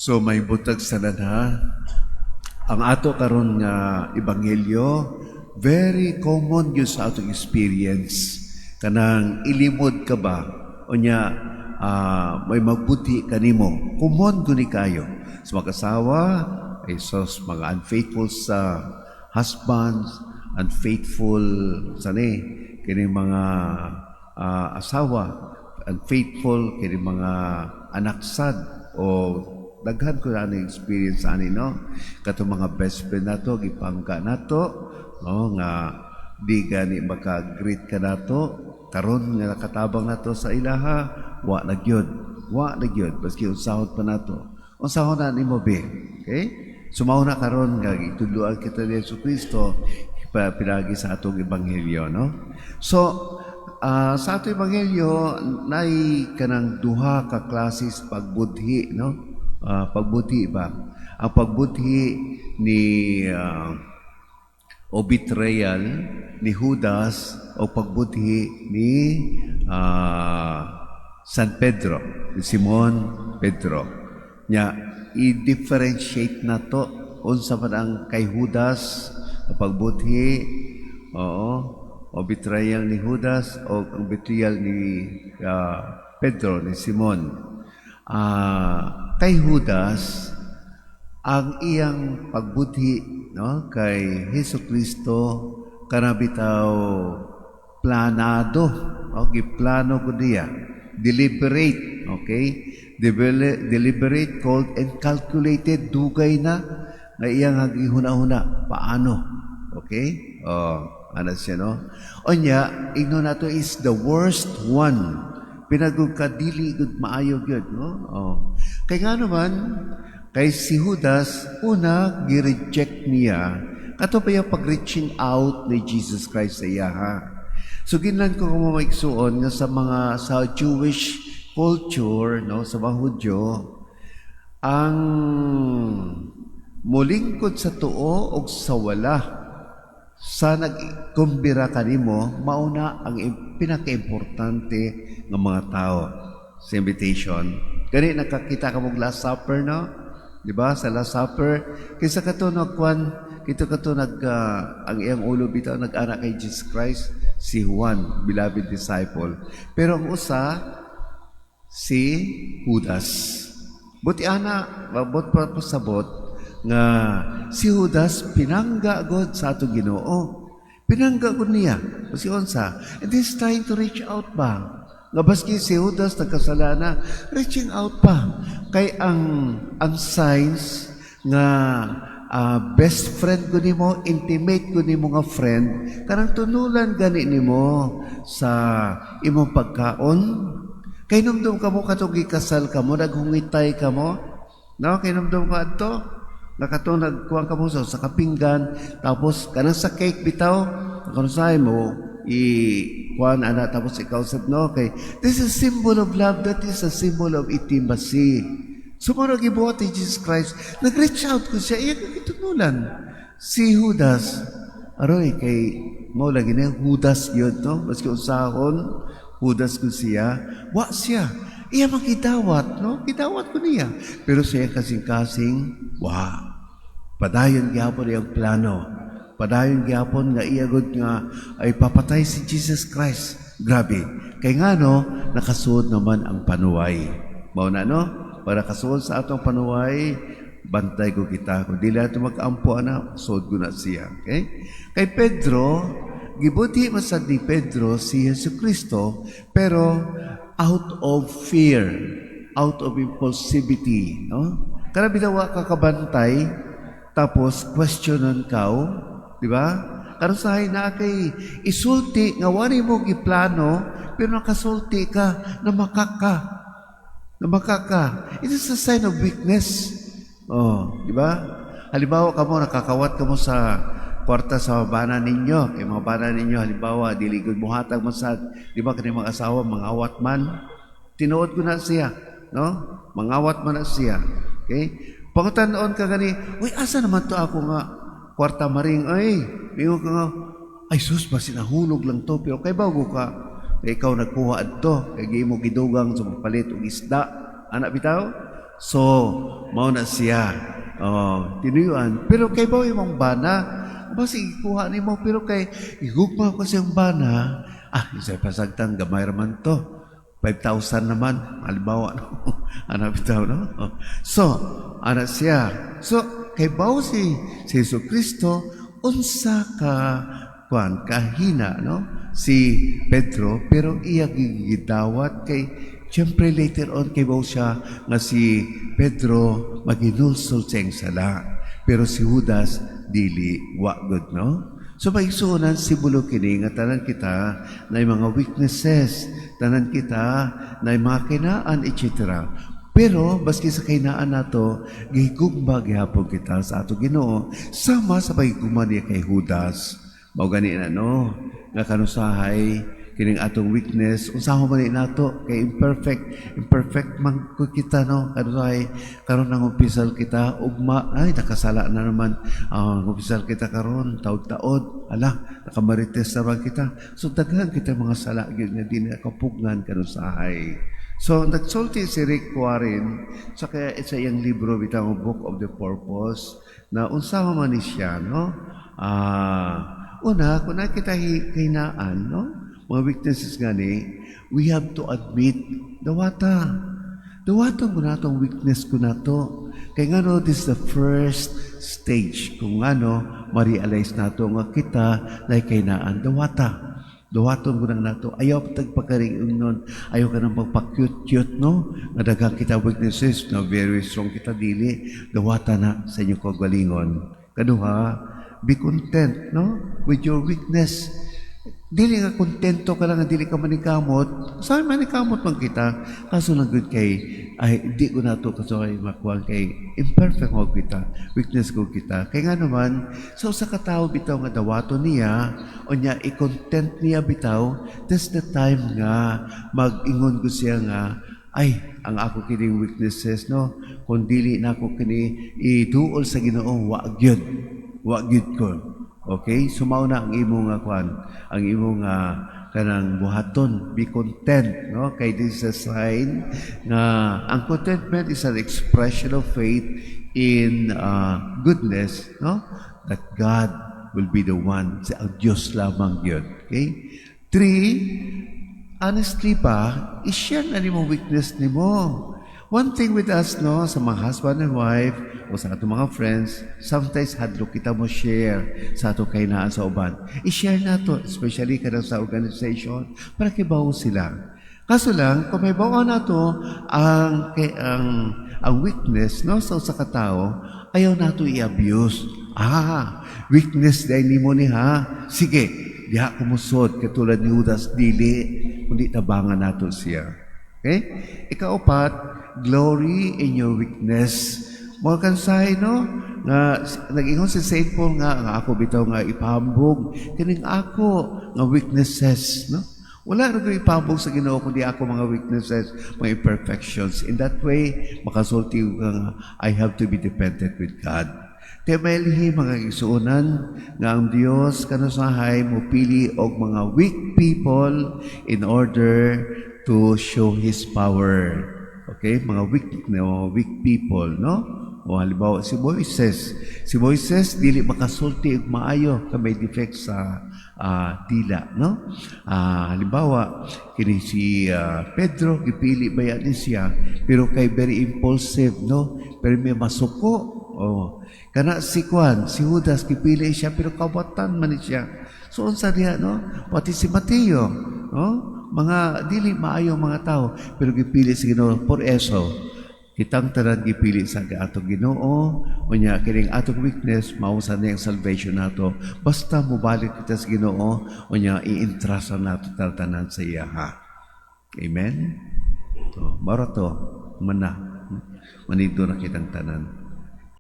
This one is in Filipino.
So may butag sa ha. Ang ato karon nga ebanghelyo very common gyud sa atong experience. Kanang ilimod ka ba unya may magbuti kanimo. Common guni kayo. Sa mag-asawa, sos mga unfaithful sa husbands, unfaithful kini mga asawa, unfaithful kini mga anak sad o daghan ko na ang experience ani no kato mga best friend nato gipangka nato no nga di gani maka-greet ka nato karon nga nakatabang nato sa ilaha wa na gyud baski unsahon pa nato unsahon na nimo be okay sumaw na karon nga itudloan kita ni Jesucristo pinagi sa atong ebanghelyo no so sa atong ebanghelyo nay kanang duha ka klases pagbudhi no pagbudhi ba? Ang pagbudhi ni o betrayal ni Judas o pagbudhi ni San Pedro, ni Simon Pedro. Nya i-differentiate na to unsa man ang kay Judas o pagbudhi o betrayal ni Judas o ang betrayal ni Pedro ni Simon. Kay Judas ang iyang pagbudhi no kay Jesucristo kanabitaw planado giplano ko diya deliberate deliberate called and calculated dugay na nga iyang hagihuna-huna paano ano siya no onya igno nato is the worst one pinagugkadili gud maayo gyud no kay nga naman kay si Judas una gi-reject niya kato pa yung pag-reaching out ni Jesus Christ sa iya so ginlan ko kung maigsuon nga sa Jewish culture no sa mga Hudyo ang mulingkod sa tuo o sa wala sa nagkumbira kanimo mauna ang pinaka-importante ng mga tao sa invitation. Gani nakakita ka mong Last Supper no? Di ba? Sa Last Supper, kaysa kato nagkuan, kito kato ang iyang ulo bitaw nag-anak kay Jesus Christ, si Juan, beloved disciple. Pero ang usa, si Judas. Buti mabot pa pasabot, nga si Judas pinangga god sa ato Ginoo. Pinangga god niya. Si unsa? And he's trying to reach out ba? Nga baski si Judas nagkasala reaching out pa. Kay ang signs nga best friend ko nimo, intimate ko nimo nga friend, kanang tunulan gani nimo sa imong pagkaon. Kay numdum ka mo katong gikasal ka mo, naghungitay ka mo. No, kay numdum ka adto. Nakatong nagkuhan ka mo sa kapinggan, tapos kanang sa cake bitaw, kanusay mo, kuhan tapos ikaw said, no, okay, this is a symbol of love, that is a symbol of intimacy. Sumunod gibuhat ni Jesus Christ, nag-reach out ko siya, iya kagitunulan. Si Judas, aroy, kay mo lagi na, Judas yun, no? Maski usahon, Judas ko siya, wa siya. Iya makidawat, no? Kidawat ko niya. Pero siya kasing-kasing, padayon gyapon iyang plano. Padayon gyapon nga iyagod nga ay papatay si Jesus Christ. Grabe. Kay nga no, nakasuod naman ang panuway. Mao na no? Para kasuod sa atong panuway, bantay ko kita. Kung dili ato mag-ampo suod ko na siya. Okay? Kay Pedro, gibuti masad ni Pedro si Jesucristo, pero out of fear, out of impulsivity, no? Kana bitawa ka kabantay, tapos questionan ka, di ba? Karusahay na kay isulti nga wari mo giplano, pero nakasulti ka na makaka. It is a sign of weakness. Di ba? Halimbawa ka mo, nakakawat ka mo sa kwarta sa bana ninyo. Kay mga bana ninyo, halimbawa, diligod mo hatag mo sa, di ba, kanyang mga asawa, mangawat man. Tinuod ko na siya, no? Mangawat man na siya. Okay? Pangutanoon ka gani, uy, asa naman to ako nga kwarta maring, ay, mingo ka nga, ay sus, basi nahulog lang to, pero kay bago ka, ikaw nagkuha adto, kay mo gidugang sa palit og isda, anak bitaw, So, mao na siya. Tinuyuan. Pero kay bawi mong bana, basi ikuha ni mo, pero kay igugma ko siyang bana, isa'y pasagtang gamay raman to. 5,000 naman, halimbawa, no? Anak bitaw, no? So, anak siya. So, kay bawo si Jesu Kristo, unsa ka, kahina, no? Si Pedro, pero iya gigidawat kay siyempre later on kay bawo siya nga si Pedro maginulsol siyang sala. Pero si Judas dili wa good, no? So maigsuunan si bulo kini nga tanan kita na mga weaknesses, tanan kita na mga kinaan, etc. Pero baski sa kainaan nato, gihigugma gihapon kita sa ato Ginoo sama sa pagigugma niya kay Judas. Mao gani na no, nga kanusahay kining atong weakness unsaon man nato kay imperfect man ko kita, no, kanusahay karon nang umpisal kita ugma ay nakasala na naman, umpisal kita karon taud-taod nakamarites na ba kita, so daghan kita mga sala gyud nga di nakapugnan kanusahay. So nagsulti si Rick Warren sa kaya sa iyang libro bitang Book of the Purpose na unsaon man ni siya, no, una, kung nakita hinaan, no? Mga weaknesses gani, we have to admit, dawata mo na itong weakness ko na to. Kaya nga no, this is the first stage. Kung ano, ma-realize na to nga kita na kainaan, dawaton mo na to. Ayaw tagpagkariin nun. Ayaw ka nang magpa-cute-cute, no? Nadagang kita weaknesses, na very strong kita dili. Dawata na sa inyong kagalingon. Kaduha, be content, no? With your weakness. Dili nga kontento ka lang, dili ka manikamot. Saan manikamot man kita? Kaso lang good kay, di ko na ito kaso ay makuha kay imperfect mo kita, weakness ko kita. Kaya nga naman, sa katao bitaw nga dawato niya, o niya i-content niya bitaw, that's the time nga mag-ingon ko siya nga, ang ako kining weaknesses, no? Kung dili na ako kini iduol sa Ginoo, wag yun ko. Okay? Sumaw na ang imong ang imong kanang buhaton. Be content, no? Kay this is a sign na ang contentment is an expression of faith in goodness, no? That God will be the one. Ang Diyos lamang yun. Okay? 3, honestly pa, i-share na ni mo weakness ni mo. One thing with us, no, sa mga husband and wife, o sa atong mga friends, sometimes hadlo kita mo share sa atong kainaan sa uban. I-share na to, especially kada sa organization, para kibaw sila. Kaso lang, kung may bawa na to, ang weakness, no, sa katao, ayaw na to i-abuse. Weakness dahil ni mo ni ha. Sige, diha kumusod, katulad ni Judas, dili, kundi tabangan na to siya. Okay? Ikaapat, glory in your weakness. Mga kansahay, no? Nga, nag-ingon si St. Paul nga ako bitaw nga ipahambog. Kining ako nga weaknesses, no? Wala na ko ipahambog sa Ginoo kundi ako mga weaknesses, mga imperfections. In that way, makasulti nga I have to be dependent with God. Kaya may lihi mga isuunan nga ang Diyos kanusahay mo pili og mga weak people in order to show His power. Okay? Mga weak people, no? O halimbawa, si Moises. Si Moises, dili makasulti og maayo ka may defect sa dila, no? Halimbawa, kini si Pedro, gipili ba yan siya, pero kay very impulsive, no? Pero may masuko. Kana si Judas, gipili siya, pero kawatan man siya. So, unsa diya, no? Pati si Mateo, no? Mga dili maayo mga tao, pero gipili sa Ginoo. Por eso, kitang tanan gipili sa atong Ginoo, unya kining atong weakness mausa na ang salvation nato. Basta mobalik kita sa Ginoo, unya i-entrust nato tanan sa iya. Amen. To, maro to, manido na kitang tanan.